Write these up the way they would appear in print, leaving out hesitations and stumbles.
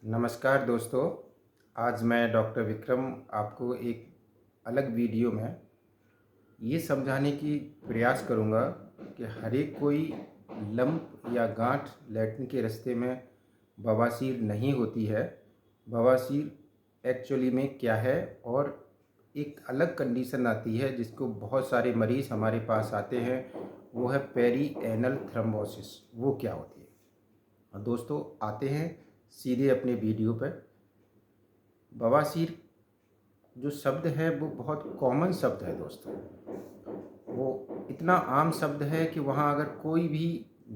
नमस्कार दोस्तों। आज मैं डॉक्टर विक्रम आपको एक अलग वीडियो में ये समझाने की प्रयास करूँगा कि हर एक कोई लंप या गांठ लैट्रिन के रास्ते में बवासीर नहीं होती है। बवासीर एक्चुअली में क्या है और एक अलग कंडीशन आती है जिसको बहुत सारे मरीज़ हमारे पास आते हैं, वो है पेरी एनल थ्रोम्बोसिस। वो क्या होती है? और दोस्तों आते हैं सीधे अपने वीडियो पर। बवासीर जो शब्द है वो बहुत कॉमन शब्द है दोस्तों। वो इतना आम शब्द है कि वहाँ अगर कोई भी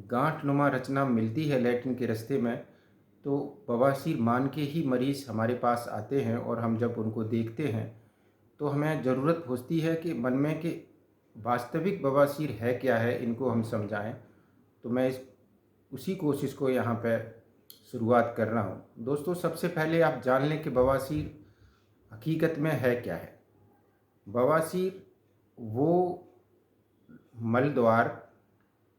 गांठ नुमा रचना मिलती है लैट्रिन के रास्ते में तो बवासीर मान के ही मरीज़ हमारे पास आते हैं। और हम जब उनको देखते हैं तो हमें ज़रूरत होती है कि मन में कि वास्तविक बवासीर है क्या है, इनको हम समझाएं। तो मैं उसी कोशिश को यहाँ पे शुरुआत कर रहा हूँ। दोस्तों सबसे पहले आप जान लें कि बवासीर हकीकत में है क्या है। बवासीर वो मल द्वार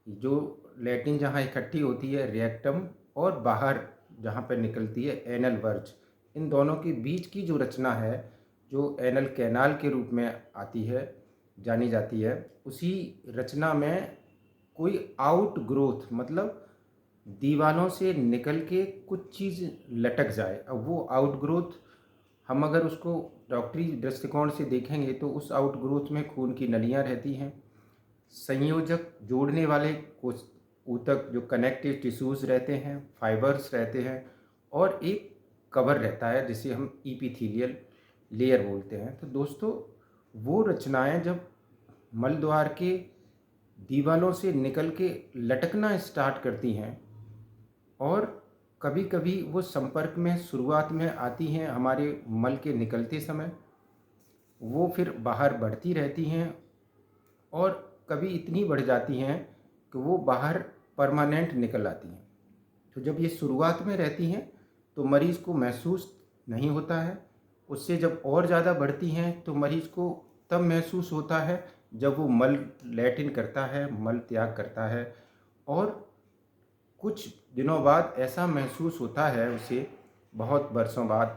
जो लैट्रिन जहाँ इकट्ठी होती है रेक्टम और बाहर जहाँ पर निकलती है एनल वर्ज, इन दोनों के बीच की जो रचना है जो एनल कैनाल के रूप में आती है, जानी जाती है, उसी रचना में कोई आउट ग्रोथ मतलब दीवारों से निकल के कुछ चीज़ लटक जाए। अब वो आउट ग्रोथ हम अगर उसको डॉक्टरी दृष्टिकोण से देखेंगे तो उस आउट ग्रोथ में खून की नलियाँ रहती हैं, संयोजक जोड़ने वाले कुछ ऊतक जो कनेक्टिव टिश्यूज़ रहते हैं, फाइबर्स रहते हैं और एक कवर रहता है जिसे हम इपिथेलियल लेयर बोलते हैं। तो दोस्तों वो रचनाएं जब मल द्वार के दीवारों से निकल के लटकना स्टार्ट करती हैं और कभी कभी वो संपर्क में शुरुआत में आती हैं हमारे मल के निकलते समय, वो फिर बाहर बढ़ती रहती हैं और कभी इतनी बढ़ जाती हैं कि वो बाहर परमानेंट निकल आती हैं। तो जब ये शुरुआत में रहती हैं तो मरीज़ को महसूस नहीं होता है। उससे जब और ज़्यादा बढ़ती हैं तो मरीज़ को तब महसूस होता है जब वो मल लैट्रिन करता है, मल त्याग करता है। और कुछ दिनों बाद ऐसा महसूस होता है उसे, बहुत बरसों बाद,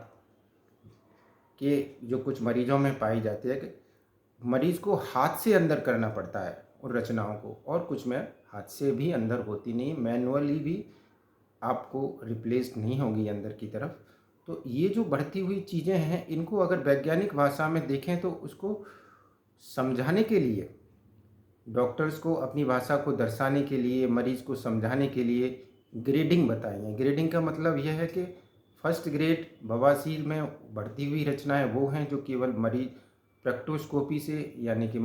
कि जो कुछ मरीज़ों में पाई जाती है कि मरीज़ को हाथ से अंदर करना पड़ता है उन रचनाओं को, और कुछ में हाथ से भी अंदर होती नहीं, मैनुअली भी आपको रिप्लेस नहीं होगी अंदर की तरफ। तो ये जो बढ़ती हुई चीज़ें हैं इनको अगर वैज्ञानिक भाषा में देखें तो उसको समझाने के लिए, डॉक्टर्स को अपनी भाषा को दर्शाने के लिए, मरीज़ को समझाने के लिए ग्रेडिंग बताई है। ग्रेडिंग का मतलब यह है कि फर्स्ट ग्रेड बवासीर में बढ़ती हुई रचनाएं वो हैं जो केवल मरीज प्रेक्टोस्कोपी से यानी कि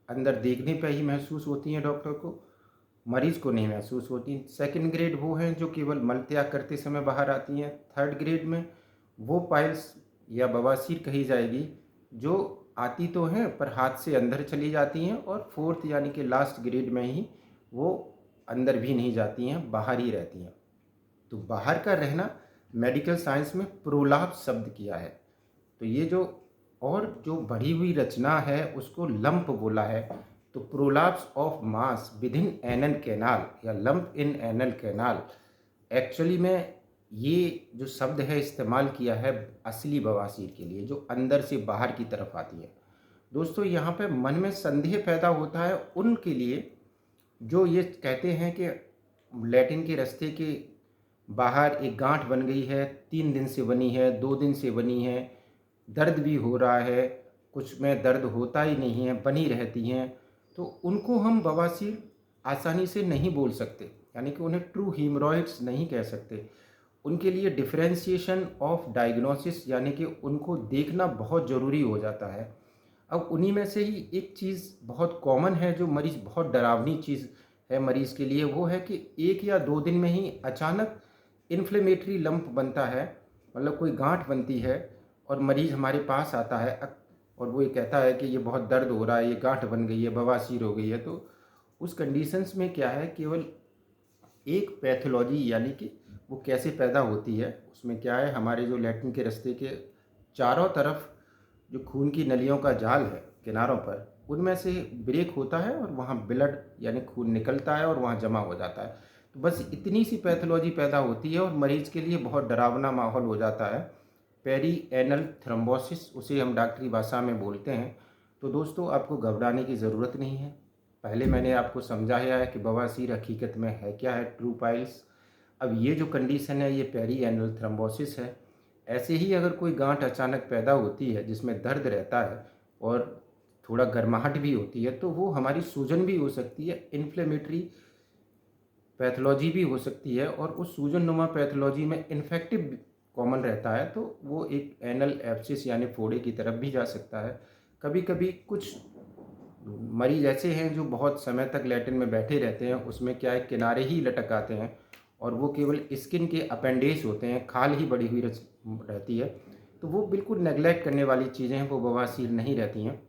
अंदर देखने पर ही महसूस होती हैं, डॉक्टर को, मरीज़ को नहीं महसूस होती। सेकंड ग्रेड वो हैं जो केवल मल त्याग करते समय बाहर आती हैं। थर्ड ग्रेड में वो पाइल्स या बवासीर कही जाएगी जो आती तो हैं पर हाथ से अंदर चली जाती हैं। और फोर्थ यानी कि लास्ट ग्रेड में ही वो अंदर भी नहीं जाती हैं, बाहर ही रहती हैं। तो बाहर का रहना मेडिकल साइंस में प्रोलाप्स शब्द किया है। तो ये जो और जो बढ़ी हुई रचना है उसको लंप बोला है। तो prolapse of mass within anal canal या lump in anal canal, actually में ये जो शब्द है इस्तेमाल किया है असली बवासीर के लिए जो अंदर से बाहर की तरफ आती है। दोस्तों यहाँ पे मन में संदेह पैदा होता है उनके लिए जो ये कहते हैं कि लैट्रिन के रास्ते के बाहर एक गांठ बन गई है, 3 दिन से बनी है, 2 दिन से बनी है, दर्द भी हो रहा है, कुछ में दर्द होता ही नहीं है, बनी रहती हैं। तो उनको हम बवासीर आसानी से नहीं बोल सकते, यानी कि उन्हें ट्रू हीमरॉइड्स नहीं कह सकते। उनके लिए डिफरेंशिएशन ऑफ डायग्नोसिस यानी कि उनको देखना बहुत ज़रूरी हो जाता है। अब उन्हीं में से ही एक चीज़ बहुत कॉमन है जो मरीज़, बहुत डरावनी चीज़ है मरीज़ के लिए, वो है कि 1 या 2 दिन में ही अचानक इन्फ्लेमेटरी लंप बनता है, मतलब कोई गांठ बनती है और मरीज़ हमारे पास आता है और वो ये कहता है कि ये बहुत दर्द हो रहा है, ये गांठ बन गई है, बवासीर हो गई है। तो उस कंडीशंस में क्या है, केवल एक पैथोलॉजी यानी कि वो कैसे पैदा होती है उसमें क्या है, हमारे जो लैट्रिन के रास्ते के चारों तरफ जो खून की नलियों का जाल है किनारों पर, उनमें से ब्रेक होता है और वहाँ ब्लड यानी खून निकलता है और वहाँ जमा हो जाता है। तो बस इतनी सी पैथोलॉजी पैदा होती है और मरीज के लिए बहुत डरावना माहौल हो जाता है। पेरी एनल थ्रोम्बोसिस, उसे हम डॉक्टरी भाषा में बोलते हैं। तो दोस्तों, आपको घबराने की ज़रूरत नहीं है। पहले मैंने आपको समझाया है कि बवासीर हकीकत में है क्या है, ट्रू पाइल्स। अब ये जो कंडीशन है ये पेरी एनल थ्रोम्बोसिस है। ऐसे ही अगर कोई गांठ अचानक पैदा होती है जिसमें दर्द रहता है और थोड़ा गर्माहट भी होती है, तो वो हमारी सूजन भी हो सकती है, इन्फ्लेमेटरी पैथोलॉजी भी हो सकती है। और उस सूजन नुमा पैथोलॉजी में इन्फेक्टिव कॉमन रहता है, तो वो एक एनल एब्सिस यानी फोड़े की तरफ भी जा सकता है। कभी कभी कुछ मरीज ऐसे हैं जो बहुत समय तक लैट्रिन में बैठे रहते हैं, उसमें क्या है, किनारे ही लटक आते हैं और वो केवल स्किन के अपेंडेज होते हैं, खाल ही बड़ी हुई रहती है। तो वो बिल्कुल नेगलेक्ट करने वाली चीज़ें हैं, वो बवासीर नहीं रहती हैं,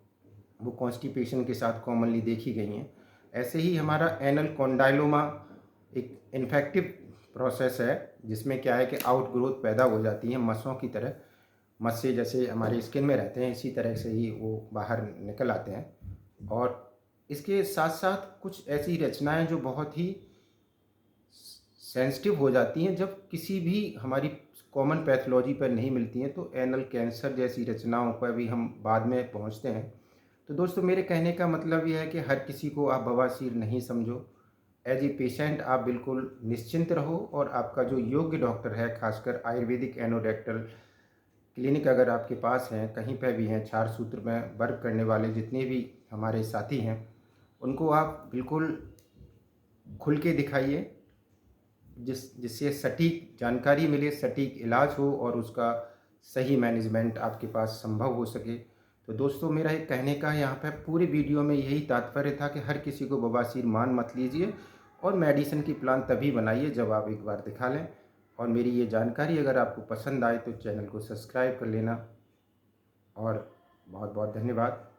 वो कॉन्स्टिपेशन के साथ कॉमनली देखी गई हैं। ऐसे ही हमारा एनल कॉन्डाइलोमा एक इन्फेक्टिव प्रोसेस है जिसमें क्या है कि आउटग्रोथ पैदा हो जाती है मस्सों की तरह। मस्से जैसे हमारे स्किन में रहते हैं, इसी तरह से ही वो बाहर निकल आते हैं। और इसके साथ साथ कुछ ऐसी रचनाएं जो बहुत ही सेंसिटिव हो जाती हैं, जब किसी भी हमारी कॉमन पैथोलॉजी पर नहीं मिलती हैं, तो एनल कैंसर जैसी रचनाओं पर भी हम बाद में पहुंचते हैं। तो दोस्तों, मेरे कहने का मतलब यह है कि हर किसी को आप बवासीर नहीं समझो। एज ए पेशेंट आप बिल्कुल निश्चिंत रहो और आपका जो योग्य डॉक्टर है, खासकर आयुर्वेदिक एनोडेक्टल क्लिनिक अगर आपके पास हैं, कहीं पर भी हैं, क्षार सूत्र में वर्क करने वाले जितने भी हमारे साथी हैं, उनको आप बिल्कुल खुल के दिखाइए, जिससे सटीक जानकारी मिले, सटीक इलाज हो और उसका सही मैनेजमेंट आपके पास संभव हो सके। तो दोस्तों, मेरा एक कहने का यहाँ पर पूरी वीडियो में यही तात्पर्य था कि हर किसी को बवासीर मान मत लीजिए और मेडिसिन की प्लान तभी बनाइए जब आप एक बार दिखा लें। और मेरी ये जानकारी अगर आपको पसंद आए तो चैनल को सब्सक्राइब कर लेना। और बहुत बहुत धन्यवाद।